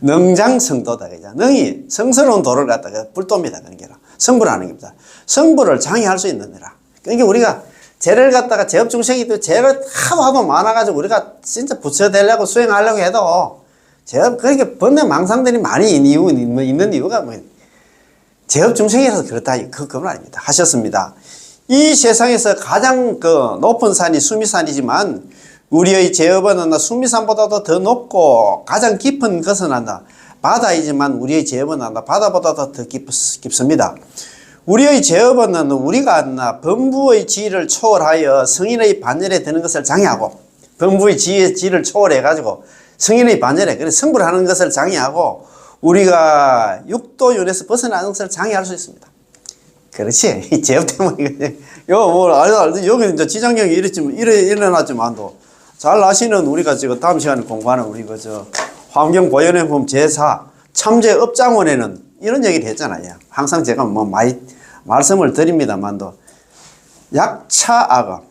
능장성도다. 이제 능이 성스러운 도를 갖다가 불도입니다. 그러니까 성불하는 겁니다. 성불을 장애할 수 있느니라. 그러니까 우리가 죄를 갖다가 죄업중생이 죄를 하도 많아가지고 우리가 진짜 부처되려고 수행하려고 해도 죄업 그렇게 번뇌 망상들이 많이 있는 이유가 뭐 죄업중생이라서 그렇다. 그건 아닙니다. 하셨습니다. 이 세상에서 가장 높은 산이 수미산이지만 우리의 죄업은 수미산보다도 더 높고 가장 깊은 것은 바다이지만 우리의 죄업은 바다보다도 더 깊습니다. 우리의 죄업은 우리가 범부의 지위를 초월하여 성인의 반열에 드는 것을 장애하고 범부의 지위를 초월해가지고 성인의 반열에 그래서 성불하는 것을 장애하고 우리가 육도윤에서 벗어나는 것을 장애할 수 있습니다. 그렇지. 이 제업 때문에. 여기 이제 지장경이 일어났지만도 잘 아시는 우리가 지금 다음 시간에 공부하는 우리 환경보존연구원 제4 참제업장원에는 이런 얘기를 했잖아요. 항상 제가 뭐 많이 말씀을 드립니다만도 약차악업.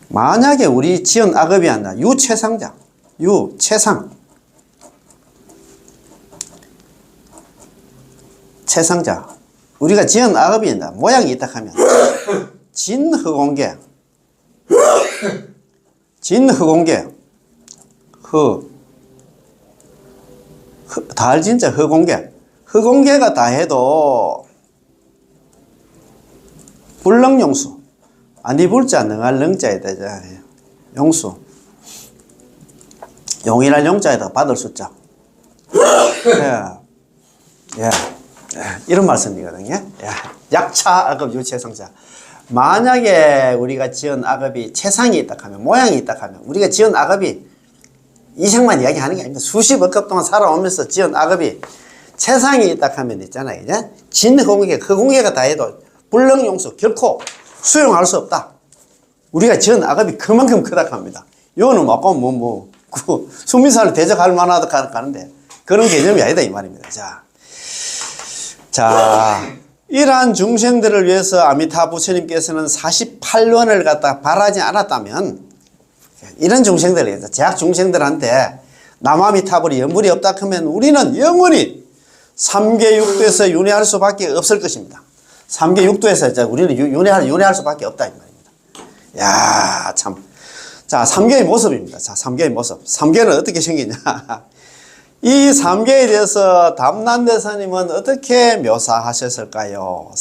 만약에 우리 지은 악업이 아니라 유최상자, 최상자. 우리가 지은 악업이 있다. 모양이 있다 하면 진허공계, 달진자 허공계가 다 해도 불능용수, 아니불자 능할 능자에 되자 용수, 용이랄 용자에다 받을 숫자. 예. 이런 말씀이거든요. 약차 악업 유최상자. 만약에 우리가 지은 악업이 최상이 있다 하면, 모양이 있다 하면, 우리가 지은 악업이 이상만 이야기하는 게 아닙니다. 수십억 급 동안 살아오면서 지은 악업이 최상이 있다 하면 있잖아요. 이제 진공계, 허공계가 다 해도 불능용수 결코 수용할 수 없다. 우리가 지은 악업이 그만큼 크다 합니다. 요는 막 수미사를 대적할 만하다 하는데 그런 개념이 아니다 이 말입니다. 자, 이러한 중생들을 위해서 아미타 부처님께서는 48년을 갖다 바라지 않았다면, 이런 중생들을 위해서, 제약 중생들한테 남아미타불이 연불이 없다 하면 우리는 영원히 3계 육도에서 윤회할 수밖에 없을 것입니다. 3계 육도에서 우리는 윤회할 수밖에 없다 이 말입니다. 야, 참. 자, 3계의 모습입니다. 자, 3계의 모습. 3계는 어떻게 생기냐. 이 3계에 대해서 담난대사님은 어떻게 묘사하셨을까요?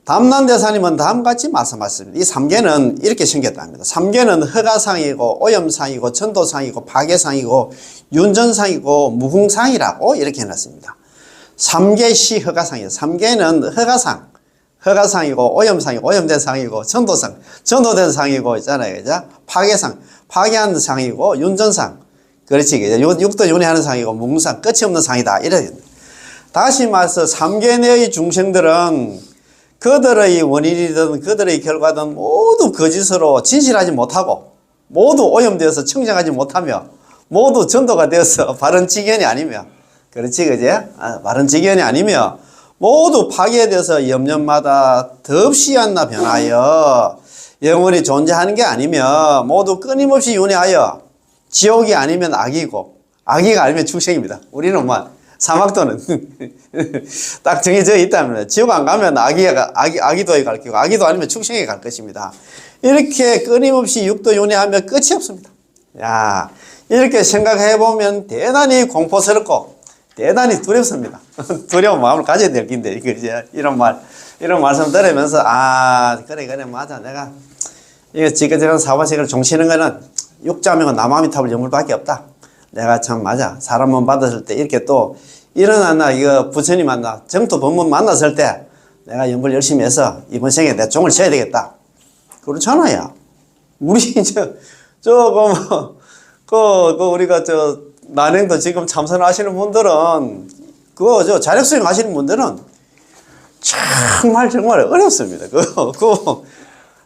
담난대사님은 다음같이 말씀하셨습니다. 이 3계는 이렇게 생겼다 합니다. 3계는 허가상이고 오염상이고 천도상이고 파괴상이고 윤전상이고 무궁상이라고 이렇게 해놨습니다. 3계시 허가상이에요. 3계는 허가상이고 오염상이고 오염된 상이고 천도된 상이고 있잖아요. 그죠? 파괴상, 파괴한 상이고 윤전상. 그렇지. 육도 윤회하는 상이고 무궁상, 끝이 없는 상이다. 이래. 다시 말해서 3계 내의 중생들은 그들의 원인이든 그들의 결과든 모두 거짓으로 진실하지 못하고 모두 오염되어서 청정하지 못하며 모두 전도가 되어서 바른 지견이 아니며, 그렇지, 그제? 바른 지견이 아니며 모두 파괴되어서 염려마다 덥시 않나 변하여 영원히 존재하는 게 아니며 모두 끊임없이 윤회하여 지옥이 아니면 악이고 악이가 아니면 축생입니다. 우리는 사막도는 딱 정해져 있다면 지옥 안 가면 악이도에 갈 거고 악이도 아니면 축생에 갈 것입니다. 이렇게 끊임없이 육도 윤회하며 끝이 없습니다. 야, 이렇게 생각해 보면 대단히 공포스럽고 대단히 두렵습니다. 두려운 마음을 가져야 될 긴데 이런 말씀 들으면서 그래 맞아, 내가 이거 지그재그한 사바세계를 종치는 거는 육자명은 남아미타불 연불밖에 없다. 내가 참 맞아. 사람 몸 받았을 때 이렇게 또 일어났나 이거 부처님 만나 정토 법문 만났을 때 내가 연불 열심히 해서 이번 생에 내 종을 쳐야 되겠다. 그렇잖아요. 우리 우리가 난행도 지금 참선하시는 분들은 자력수행 하시는 분들은 정말 어렵습니다.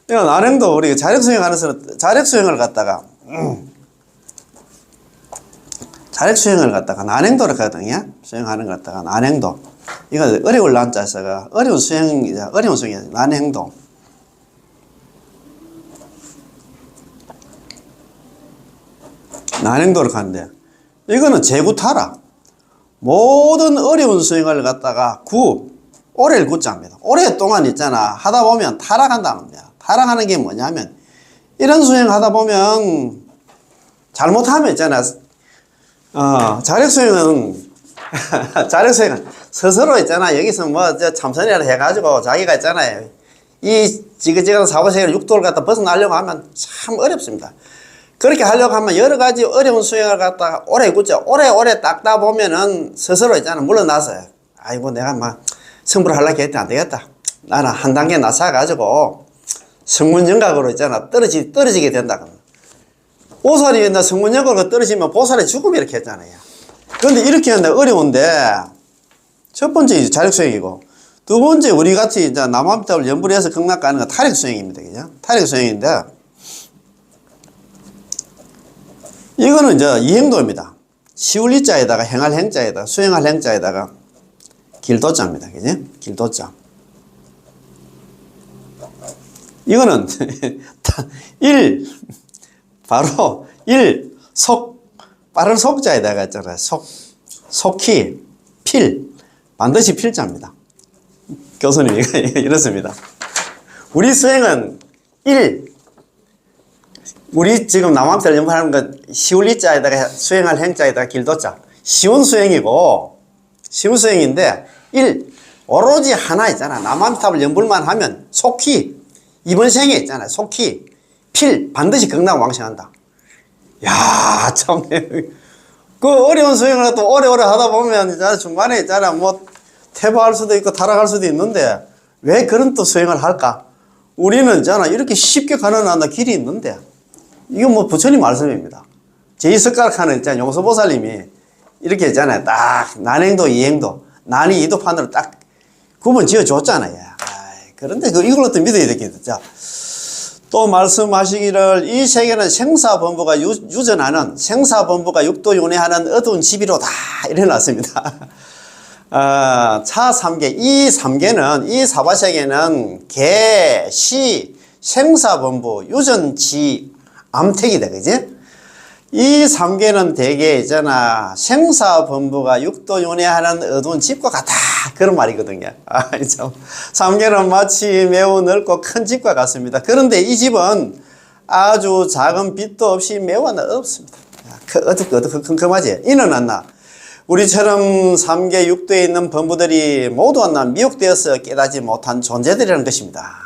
난행도 우리 자력수행을 갖다가 난행도를 하거든요. 수행하는 걸 갖다가 난행도. 이거 어려울 난자에서가 어려운 수행이 난행도. 난행도를 하는데 이거는 재구타락. 모든 어려운 수행을 갖다가 오래를 굳자입니다. 오랫동안 있잖아. 하다 보면 타락한다는 겁니다. 타락하는 게 뭐냐면 이런 수행 하다 보면 잘못하면 있잖아. 자력수행은 스스로 있잖아. 여기서 참선이라 해가지고 자기가 있잖아요. 이 지긋지긋한 사고세계를 육도를 갖다 벗어나려고 하면 참 어렵습니다. 그렇게 하려고 하면 여러 가지 어려운 수행을 갖다가 오래 굳죠. 오래 닦다 보면은 스스로 있잖아. 물러나서요. 아이고, 내가 성불을 하려고 했더니 안 되겠다. 나는 한 단계 낮아가지고 성문영각으로 있잖아. 떨어지게 된다. 오살이 성문영각으로 떨어지면 보살의 죽음 이렇게 했잖아요. 그런데 이렇게 하는데 어려운데, 첫 번째 이제 자력수행이고, 두 번째 우리 같이 이제 남아미탑을 연불히 해서 극락 가는 건 타력수행입니다. 그죠? 타력수행인데, 이거는 이제 이행도입니다. 시울 이자에다가 행할 행자에다가 수행할 행자에다가 길도자입니다. 그죠? 길도자. 이거는 바로 빠른 속자에다가 있잖아요. 속히 반드시 필자입니다. 교수님이 이렇습니다. 우리 수행은 우리 지금 남아미탑 연습하는 건 시울 이자에다가 수행할 행자에다가 길도자. 쉬운 수행인데, 오로지 하나 있잖아. 남아미탑을 연불만 하면 속히, 이번 생에 있잖아. 속히, 반드시 극락왕생한다. 야, 참. 그 어려운 수행을 또 오래오래 하다 보면 있잖아. 중간에 있잖아. 뭐, 퇴보할 수도 있고, 타락할 수도 있는데, 왜 그런 또 수행을 할까? 우리는 있잖아. 이렇게 쉽게 가는 길이 있는데, 이건 뭐 부처님 말씀입니다. 제2석가락 하는 있잖아요. 용서보살님이 이렇게 있잖아요. 딱 난행도 이행도 난이 이도판으로 딱 구분 지어줬잖아요. 그런데 이걸로 또 믿어야 되겠죠. 자, 또 말씀하시기를 이 세계는 생사범부가 유전하는 생사범부가 육도윤회하는 어두운 집이로다 이래놨습니다. 차 3계 이 3계는 이 사바세계는 개, 시, 생사범부, 유전지 암택이다, 그지? 이 3계는 대개 있잖아. 생사범부가 육도윤회하는 어두운 집과 같다. 그런 말이거든요. 참. 3계는 마치 매우 넓고 큰 집과 같습니다. 그런데 이 집은 아주 작은 빛도 없이 매우 어둡습니다. 어두컴컴하지? 이는 안나. 우리처럼 3계 육도에 있는 범부들이 모두 안나 미혹되어서 깨닫지 못한 존재들이라는 것입니다.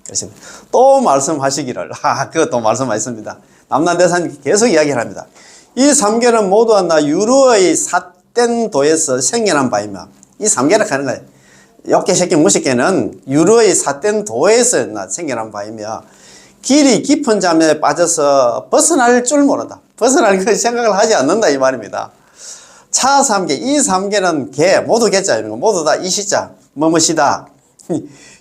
그렇습니다. 또 말씀하시기를, 그것도 말씀하셨습니다. 남난대사님 계속 이야기를 합니다. 이 3계는 모두 나 유루의 삿된 도에서 생겨난 바이며, 이 3계라 하는 거예요. 욕계, 새끼, 무식계는 유루의 삿된 도에서 생겨난 바이며, 길이 깊은 잠에 빠져서 벗어날 줄 모른다. 벗어날 그 생각을 하지 않는다, 이 말입니다. 차 3계, 이 3계는 개, 모두 개자입니다. 모두 다 이시자, 뭐뭐시다.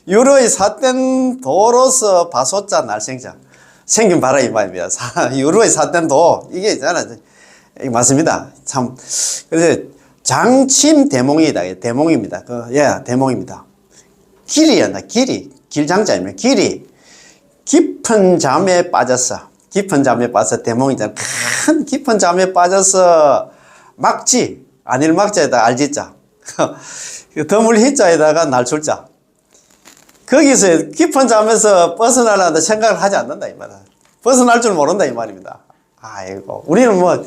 유로의 삿된 도로서 바소자 날생자 생긴 바라 이 말입니다. 유로의 삿된 도 이게 있잖아. 이게 맞습니다. 참 그래서 장침 대몽이다. 대몽입니다. 대몽입니다. 길이였나 길장자입니다. 길이 깊은 잠에 빠졌어. 깊은 잠에 빠져서 대몽이잖아. 큰 깊은 잠에 빠져서 막지 아닐 막자에다 알지자 더물 희자에다가 날출자. 거기서 깊은 잠에서 벗어나려는데 생각을 하지 않는다 이 말이야. 벗어날 줄 모른다 이 말입니다. 아이고 우리는 뭐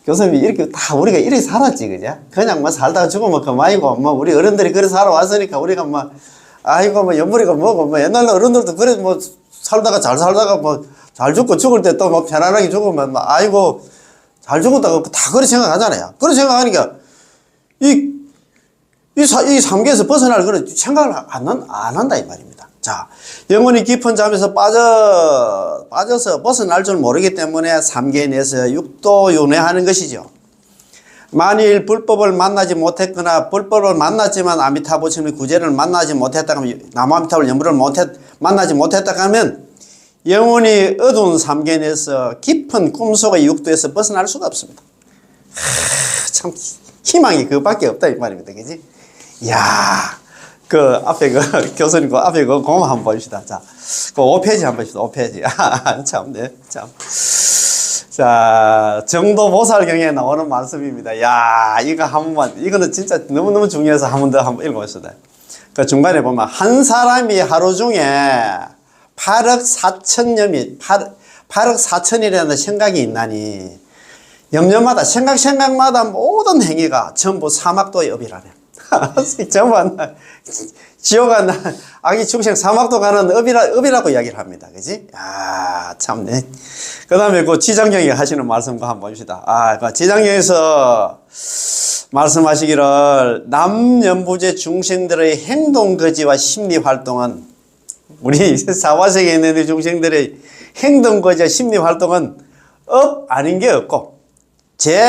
교수님이 이렇게 다 우리가 이렇게 살았지 그죠? 그냥 뭐 살다가 죽으면 그만이고 뭐 우리 어른들이 그래 살아왔으니까 우리가 뭐 아이고 뭐 연불이가 뭐고 뭐 옛날 어른들도 그래 뭐 살다가 잘 살다가 뭐 잘 죽고 죽을 때 또 뭐 편안하게 죽으면 뭐 아이고 잘 죽었다고 다 그렇게 생각하잖아요. 그렇게 생각하니까 이 3계에서 벗어날 그런 생각을 안 한다 이 말입니다. 자, 영혼이 깊은 잠에서 빠져서 벗어날 줄 모르기 때문에 3계 내에서 육도윤회하는 것이죠. 만일 불법을 만나지 못했거나 불법을 만났지만 아미타부처님의 구제를 만나지 못했다 하면 남아미타불 연불을 만나지 못했다 하면 영혼이 어두운 3계 내에서 깊은 꿈속의 육도에서 벗어날 수가 없습니다. 참 희망이 그밖에 없다 이 말입니다. 그지? 이야, 그 앞에 교수님 그 앞에 그 공부 한번 보십시다. 자, 그 5페이지 한번 보십시다. 5페이지. 참, 네, 참. 자, 정도보살경에 나오는 말씀입니다. 야, 이거 한 번만, 이거는 진짜 너무너무 중요해서 한 번 더 한번 읽어보시다. 그 중간에 보면 한 사람이 하루 중에 8억 4천념이, 8억 4천이라는 생각이 있나니, 염려마다, 생각마다 모든 행위가 전부 사막도의 업이라네. 전부 지옥 안 나, 악이 축생 사막도 가는 업이라고 이야기를 합니다. 그지? 아, 참네. 그 다음에 그 지장경에 하시는 말씀과 한번 봅시다. 그 지장경에서 말씀하시기를 남연부제 중생들의 행동거지와 심리활동은 우리 사바세계에 있는 중생들의 행동거지와 심리활동은 아닌 게 없고 제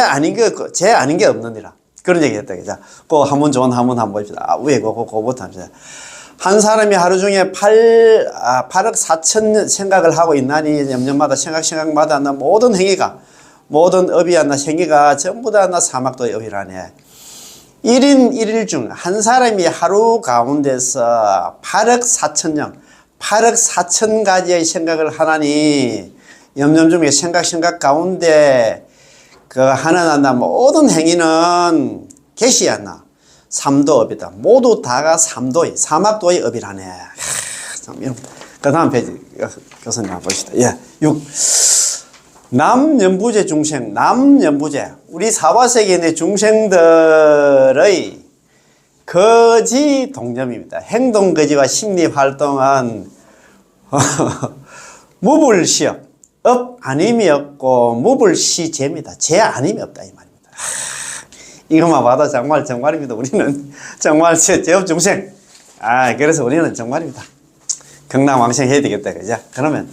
아닌 게 없느니라. 그런 얘기 했다. 그죠? 그 한문 좋은 한문 한번 봅시다. 위에 그거부터 합시다. 한 사람이 하루 중에 8억 4천 생각을 하고 있나니 염려마다 생각마다 나 모든 행위가 모든 업이 하나 생기가 전부 다 나 사막도의 업이라네. 1인 1일 중 한 사람이 하루 가운데서 8억 4천령 8억 4천 가지의 생각을 하나니 염려 중에 생각 가운데 그 하나나 모든 행위는 계시야나 삼도업이다. 모두 다가 삼도의 사막도의 업이라네. 그 다음 페이지 교수님 한번 봅시다. 예, 6. 남연부제 중생, 남연부제. 우리 사바세계의 중생들의 거지 동념입니다. 행동거지와 심리활동은 무불시업, 업 아님이 없고 무불시제입니다. 제 아님이 없다 이 말입니다. 이것만 봐도 정말입니다. 우리는 정말 제업 중생. 그래서 우리는 정말입니다. 경남왕생 해야 되겠다. 그죠? 그러면